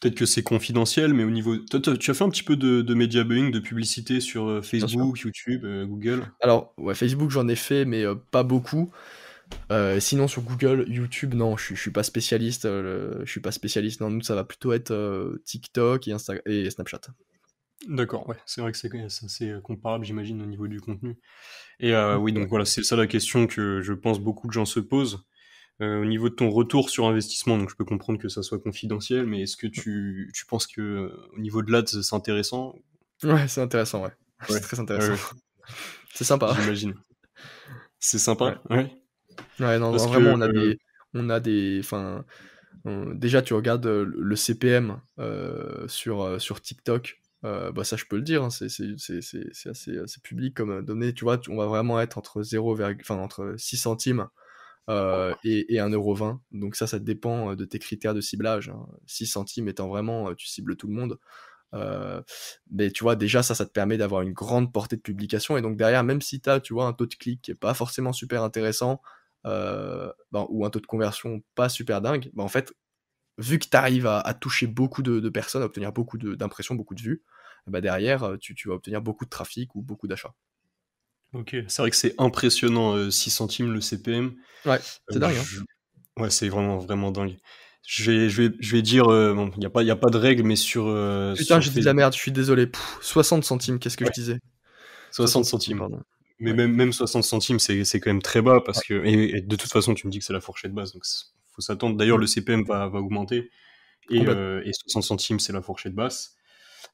peut-être que c'est confidentiel, mais au niveau... tu as fait un petit peu de media buying, de publicité sur Bien sûr. Facebook, YouTube, Google? Alors, ouais, Facebook, j'en ai fait, mais pas beaucoup. Sinon, sur Google, YouTube, non, je suis pas spécialiste. Je suis pas spécialiste. Non, nous, ça va plutôt être TikTok et Snapchat. D'accord, ouais, c'est vrai que c'est assez comparable, j'imagine, au niveau du contenu. Et oui, Ouais. donc voilà, c'est ça la question que je pense beaucoup de gens se posent. Au niveau de ton retour sur investissement, donc je peux comprendre que ça soit confidentiel, mais est-ce que tu penses que au niveau de l'ADS, c'est intéressant? Ouais, c'est intéressant, ouais. C'est Ouais, très ouais, intéressant. ouais, C'est sympa. j'imagine. C'est Ouais. sympa? Ouais. Ouais, non, Parce non, vraiment, que enfin, déjà, tu regardes le CPM sur TikTok. Bah, ça, je peux le dire, hein, c'est assez public comme données. Tu vois, on va vraiment être entre entre 6 centimes et 1,20 €. Donc ça dépend de tes critères de ciblage, hein. 6 centimes étant vraiment, tu cibles tout le monde. Euh, mais tu vois, déjà, ça te permet d'avoir une grande portée de publication. Et donc derrière, même si tu as, tu vois, un taux de clic qui est pas forcément super intéressant, ou un taux de conversion pas super dingue, en fait, vu que tu arrives à toucher beaucoup de personnes, à obtenir beaucoup d'impressions, beaucoup de vues, derrière, tu vas obtenir beaucoup de trafic ou beaucoup d'achats. OK, c'est vrai que c'est impressionnant, 6 centimes le CPM. Ouais, c'est dingue, hein. Je Ouais, c'est vraiment, vraiment dingue. Je vais dire, bon, il y a pas de règle, mais Putain, sur j'ai dit de la Facebook, merde, je suis désolé. 60 centimes, qu'est-ce que je ouais, disais? 60 60 centimes, centimes. pardon. Mais Ouais, même 60 centimes, c'est quand même très bas ouais, parce que et de toute façon, tu me dis que c'est la fourchette basse, donc faut s'attendre. D'ailleurs, mmh, le CPM va augmenter complètement. et 60 centimes, c'est la fourchette basse.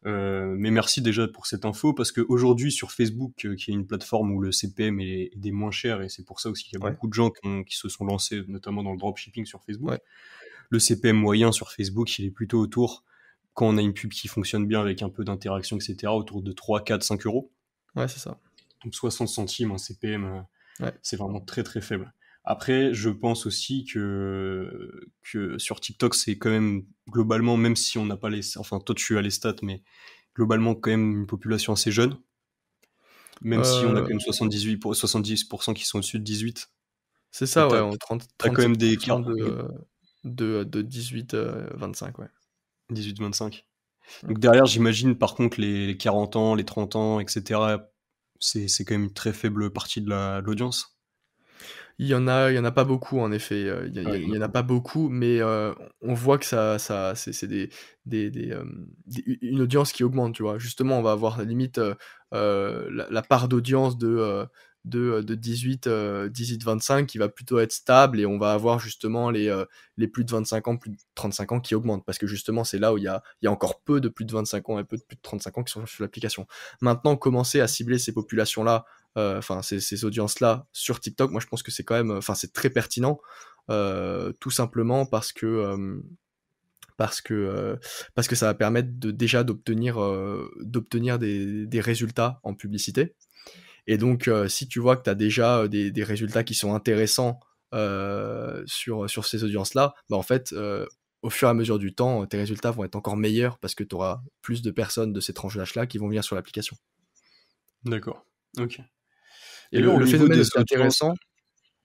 Mais merci déjà pour cette info parce qu'aujourd'hui sur Facebook, qui est une plateforme où le CPM est des moins chers et c'est pour ça aussi qu'il y a Ouais, beaucoup de gens qui se sont lancés notamment dans le dropshipping sur Facebook. ouais, Le CPM moyen sur Facebook, il est plutôt autour, quand on a une pub qui fonctionne bien avec un peu d'interaction, etc., autour de 3, 4, 5 euros. ouais, c'est ça. Donc 60 centimes, un CPM, Ouais. c'est vraiment très très faible. Après, je pense aussi que sur TikTok, c'est quand même globalement, même si on n'a pas les... Enfin, toi, tu as les stats, mais globalement, quand même une population assez jeune. Même si on a Euh, quand même 70% qui sont au-dessus de 18. c'est T'as, ça, ouais, t'as, en t'as quand même des 37% cas, de 18-25, ouais. 18-25. Ouais. Donc derrière, j'imagine par contre les 40 ans, les 30 ans, etc. C'est quand même une très faible partie de l'audience. Il y en a pas beaucoup en effet, Ouais, il y en a pas beaucoup, mais on voit que c'est une audience qui augmente, tu vois? Justement, on va avoir limite, la part d'audience de 18-25 qui va plutôt être stable, et on va avoir justement les plus de 25 ans, plus de 35 ans qui augmentent. Parce que justement, c'est là où il y a encore peu de plus de 25 ans et peu de plus de 35 ans qui sont sur l'application. Maintenant, commencer à cibler ces populations-là, enfin ces audiences-là sur TikTok, moi je pense que c'est quand même, enfin c'est très pertinent, tout simplement parce que, euh, parce que ça va permettre déjà d'obtenir des résultats en publicité. Et donc, si tu vois que tu as déjà des résultats qui sont intéressants sur ces audiences-là, en fait, au fur et à mesure du temps, tes résultats vont être encore meilleurs parce que tu auras plus de personnes de ces tranches d'âge-là qui vont venir sur l'application. d'accord. Ok. Et D'ailleurs, au le niveau phénomène des aussi audiences, intéressant,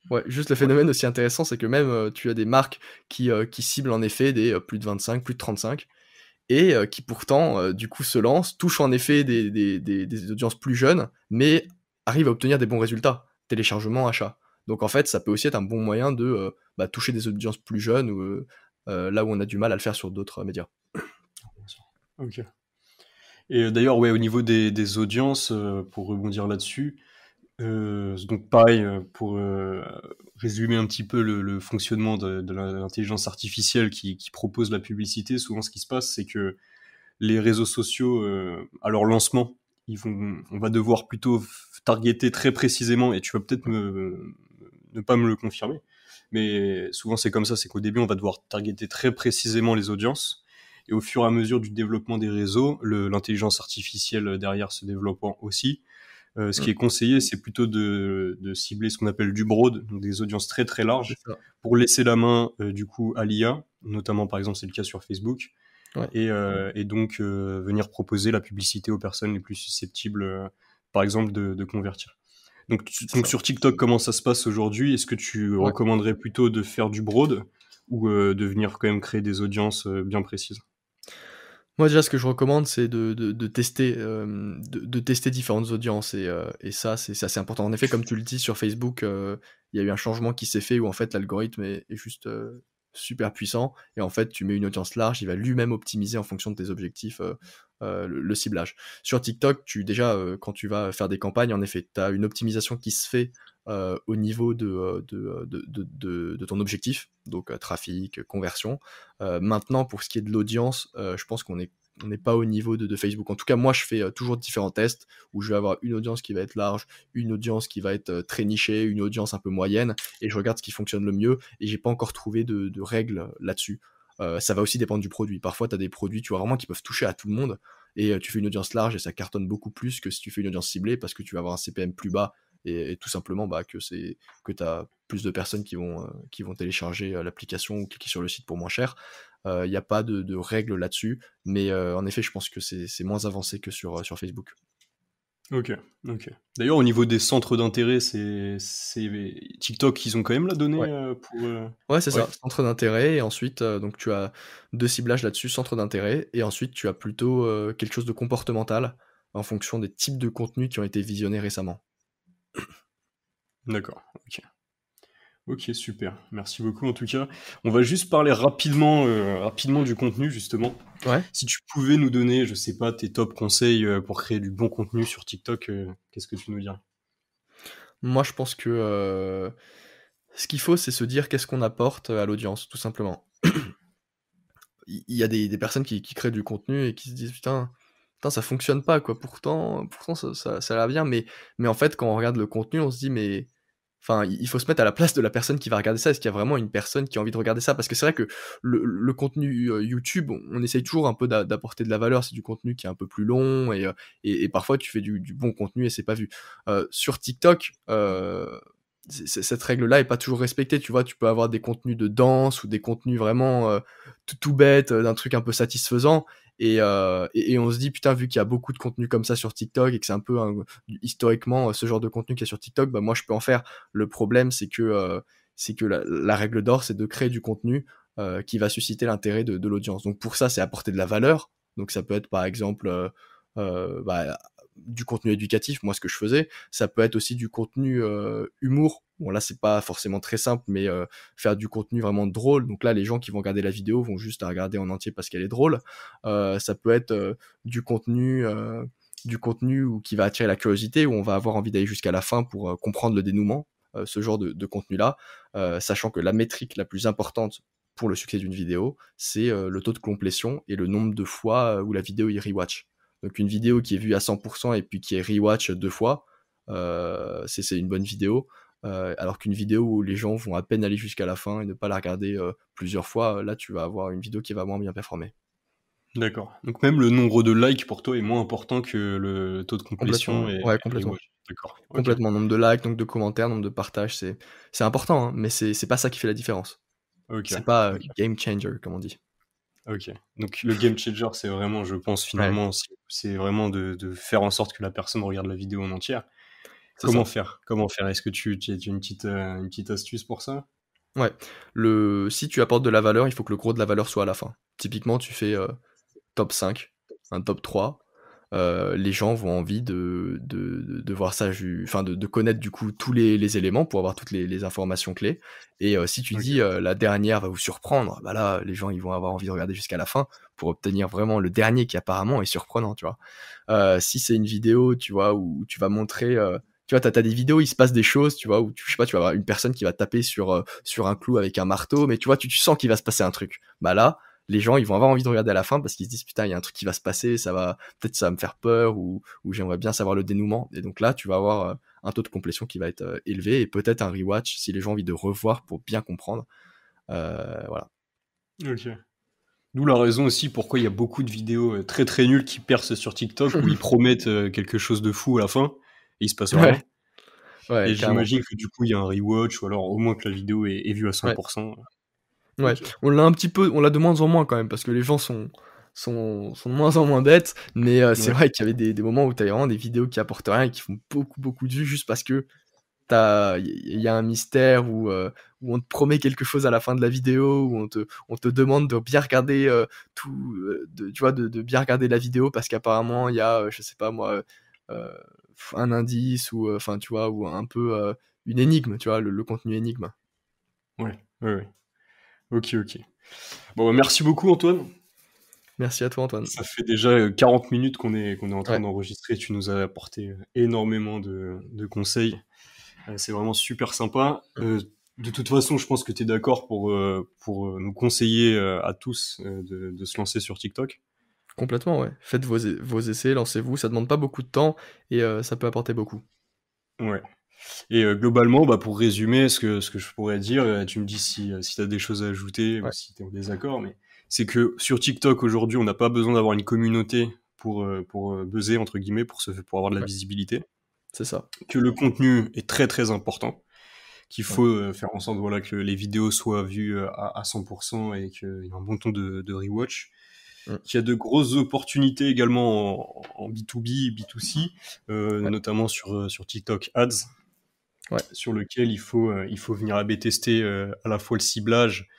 ouais, juste le ouais, phénomène aussi intéressant, c'est que même tu as des marques qui ciblent en effet des plus de 25, plus de 35, et qui pourtant, du coup, se lancent, touchent en effet des audiences plus jeunes, mais arrivent à obtenir des bons résultats, téléchargements, achats. Donc en fait, ça peut aussi être un bon moyen de toucher des audiences plus jeunes, ou là où on a du mal à le faire sur d'autres médias. bien sûr. Ok. Et d'ailleurs, ouais, au niveau des audiences, pour rebondir là-dessus, donc pareil, pour résumer un petit peu le fonctionnement de l'intelligence artificielle qui propose la publicité, souvent ce qui se passe, c'est que les réseaux sociaux, à leur lancement, on va devoir plutôt targeter très précisément, et tu vas peut-être ne pas me le confirmer, mais souvent c'est comme ça, c'est qu'au début on va devoir targeter très précisément les audiences, et au fur et à mesure du développement des réseaux, l'intelligence artificielle derrière se développant aussi, ce qui Mm, est conseillé, c'est plutôt de cibler ce qu'on appelle du broad, donc des audiences très très c'est larges, ça. pour laisser la main du coup à l'IA, notamment par exemple c'est le cas sur Facebook, Ouais, et donc venir proposer la publicité aux personnes les plus susceptibles, par exemple, de convertir. Donc, c'est donc ça. sur TikTok, comment ça se passe aujourd'hui? Est-ce que tu Ouais. recommanderais plutôt de faire du broad ou de venir quand même créer des audiences bien précises? Moi, déjà, ce que je recommande, c'est de tester, de tester différentes audiences et ça, c'est assez important. En effet, comme tu le dis, sur Facebook, il y a eu un changement qui s'est fait où, en fait, l'algorithme est juste, super puissant et en fait, tu mets une audience large, il va lui-même optimiser en fonction de tes objectifs, le ciblage. Sur TikTok, déjà, quand tu vas faire des campagnes, en effet, tu as une optimisation qui se fait, au niveau de ton objectif, donc trafic, conversion. Maintenant, pour ce qui est de l'audience, je pense on n'est pas au niveau de Facebook. En tout cas, moi, je fais toujours différents tests où je vais avoir une audience qui va être large, une audience qui va être très nichée, une audience un peu moyenne, et je regarde ce qui fonctionne le mieux, et j'ai pas encore trouvé de règles là-dessus. Ça va aussi dépendre du produit. Parfois, tu as des produits, tu vois, vraiment qui peuvent toucher à tout le monde, et tu fais une audience large et ça cartonne beaucoup plus que si tu fais une audience ciblée parce que tu vas avoir un CPM plus bas et tout simplement que tu as plus de personnes qui vont télécharger l'application ou cliquer sur le site pour moins cher. Il n'y a pas de règles là-dessus, mais en effet, je pense que c'est moins avancé que sur Facebook. Ok. D'ailleurs, au niveau des centres d'intérêt, c'est TikTok, ils ont quand même la donnée Ouais. pour. Ouais, c'est Ouais. ça, centre d'intérêt, et ensuite, donc tu as 2 ciblages là-dessus, centre d'intérêt, et ensuite tu as plutôt quelque chose de comportemental en fonction des types de contenus qui ont été visionnés récemment. D'accord. Ok, super. Merci beaucoup en tout cas. On va juste parler rapidement du contenu justement. Ouais. Si tu pouvais nous donner, je sais pas, tes top conseils pour créer du bon contenu sur TikTok, qu'est-ce que tu nous dirais? Moi, je pense que ce qu'il faut, c'est se dire qu'est-ce qu'on apporte à l'audience, tout simplement. Il y a des personnes qui créent du contenu et qui se disent putain, ça fonctionne pas quoi. Pourtant ça a l'air bien, mais en fait, quand on regarde le contenu, on se dit mais enfin, il faut se mettre à la place de la personne qui va regarder ça. Est-ce qu'il y a vraiment une personne qui a envie de regarder ça? Parce que c'est vrai que le contenu YouTube, on essaye toujours un peu d'apporter de la valeur. C'est du contenu qui est un peu plus long et parfois tu fais du bon contenu et c'est pas vu. Sur TikTok, cette règle-là est pas toujours respectée. Tu vois, tu peux avoir des contenus de danse ou des contenus vraiment tout bête, d'un truc un peu satisfaisant. Et on se dit, putain, vu qu'il y a beaucoup de contenu comme ça sur TikTok et que c'est un peu historiquement ce genre de contenu qu'il y a sur TikTok, bah moi je peux en faire. Le problème, c'est que la règle d'or, c'est de créer du contenu qui va susciter l'intérêt de l'audience. Donc pour ça, c'est apporter de la valeur. Donc ça peut être par exemple du contenu éducatif, moi ce que je faisais. Ça peut être aussi du contenu humour. Bon là c'est pas forcément très simple, mais faire du contenu vraiment drôle. Donc là les gens qui vont regarder la vidéo vont juste la regarder en entier parce qu'elle est drôle. Ça peut être du contenu ou qui va attirer la curiosité, où on va avoir envie d'aller jusqu'à la fin pour comprendre le dénouement, ce genre de contenu-là, sachant que la métrique la plus importante pour le succès d'une vidéo, c'est le taux de complétion et le nombre de fois où la vidéo est rewatch. Donc une vidéo qui est vue à 100% et puis qui est rewatch 2 fois, c'est une bonne vidéo. Alors qu'une vidéo où les gens vont à peine aller jusqu'à la fin et ne pas la regarder plusieurs fois, là tu vas avoir une vidéo qui va moins bien performer. D'accord. Donc même le nombre de likes pour toi est moins important que le taux de Complètement, complétion ouais, et complètement. watch. D'accord. Ok. Complètement. Nombre de likes, nombre de commentaires, nombre de partages, c'est important, hein, mais c'est pas ça qui fait la différence. Ok. C'est pas Ok. game changer, comme on dit. Ok. Donc le game changer, c'est vraiment, je pense Ouais, finalement, c'est vraiment de faire en sorte que la personne regarde la vidéo en entière. c'est ça. Comment faire? Est-ce que tu as une petite astuce pour ça? Ouais. Si tu apportes de la valeur, il faut que le gros de la valeur soit à la fin. Typiquement, tu fais top 5, un top 3. Les gens vont envie de voir ça, enfin de connaître du coup tous les éléments pour avoir toutes les informations clés. Et si tu Ok. dis la dernière va vous surprendre, bah là les gens ils vont avoir envie de regarder jusqu'à la fin pour obtenir vraiment le dernier qui apparemment est surprenant, tu vois. Si c'est une vidéo, tu vois, où tu vas montrer, tu vois, t'as des vidéos, il se passe des choses, tu vois, où je sais pas, tu vas avoir une personne qui va taper sur un clou avec un marteau, mais tu vois, tu sens qu'il va se passer un truc. Bah là, les gens, ils vont avoir envie de regarder à la fin parce qu'ils se disent putain, il y a un truc qui va se passer, peut-être ça va me faire peur ou j'aimerais bien savoir le dénouement. Et donc là, tu vas avoir un taux de complétion qui va être élevé et peut-être un rewatch si les gens ont envie de revoir pour bien comprendre. Voilà. Ok. D'où la raison aussi pourquoi il y a beaucoup de vidéos très très nulles qui percent sur TikTok où ils promettent quelque chose de fou à la fin et il se passe Ouais, rien. ouais, Et carrément. j'imagine que du coup il y a un rewatch ou alors au moins que la vidéo est vue à Ouais. 100%. Ouais, Ok. on l'a de moins en moins quand même, parce que les gens sont de moins en moins bêtes, mais c'est Ouais. vrai qu'il y avait des moments où tu avais vraiment des vidéos qui apportent rien et qui font beaucoup, beaucoup de vues juste parce que il y a un mystère où on te promet quelque chose à la fin de la vidéo, où on te demande de bien regarder tu vois, de bien regarder la vidéo parce qu'apparemment il y a, je sais pas moi, un indice ou enfin tu vois, ou un peu une énigme, tu vois, le contenu énigme. Ouais. Ok. Bon, merci beaucoup Antoine. Merci à toi Antoine. Ça fait déjà 40 minutes qu'on est en train Ouais. d'enregistrer. Tu nous as apporté énormément de conseils. C'est vraiment super sympa. De toute façon, je pense que tu es d'accord pour nous conseiller à tous de se lancer sur TikTok. Complètement, ouais. Faites vos essais, lancez-vous, ça demande pas beaucoup de temps et ça peut apporter beaucoup. Ouais. Et globalement, bah, pour résumer, ce que je pourrais dire, tu me dis si tu as des choses à ajouter ou si tu es en désaccord, mais c'est que sur TikTok aujourd'hui, on n'a pas besoin d'avoir une communauté pour buzzer, entre guillemets, pour avoir de la visibilité. C'est ça. Que le contenu est très très important, qu'il faut faire en sorte voilà, que les vidéos soient vues à 100% et qu'il y ait un bon temps de rewatch. Qu'il y a de grosses opportunités également en B2B, B2C, notamment sur TikTok Ads, sur lequel il faut venir AB tester à la fois le ciblage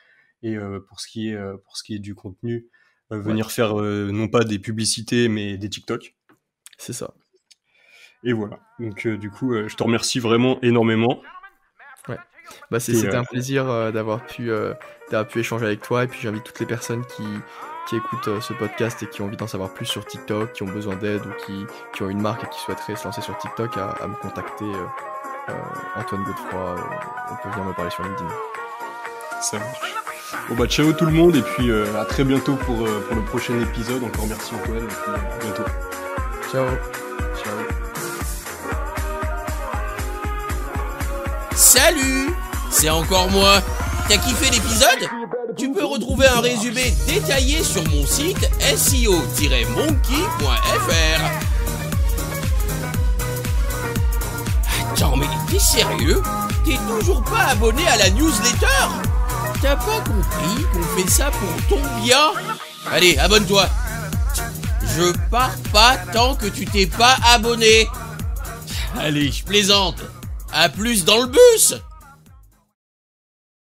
et pour ce qui est du contenu, venir faire non pas des publicités mais des TikTok. C'est ça. Et voilà. Donc du coup, je te remercie vraiment énormément. Ouais. Bah c'était un plaisir d'avoir pu échanger avec toi, et puis j'invite toutes les personnes qui écoutent ce podcast et qui ont envie d'en savoir plus sur TikTok, qui ont besoin d'aide ou qui ont une marque et qui souhaiteraient se lancer sur TikTok à me contacter. Antoine Godefroy, on peut venir me parler sur LinkedIn. Ça marche. Bon bah ciao tout le monde, et puis à très bientôt pour le prochain épisode. Encore merci Antoine, et puis à bientôt. Ciao. Salut, c'est encore moi. T'as kiffé l'épisode? Tu peux retrouver un résumé détaillé sur mon site seo-monkey.fr. Attends, mais t'es sérieux? T'es toujours pas abonné à la newsletter? T'as pas compris qu'on fait ça pour ton bien? Allez, abonne-toi. Je pars pas tant que tu t'es pas abonné. Allez, je plaisante. À plus dans le bus.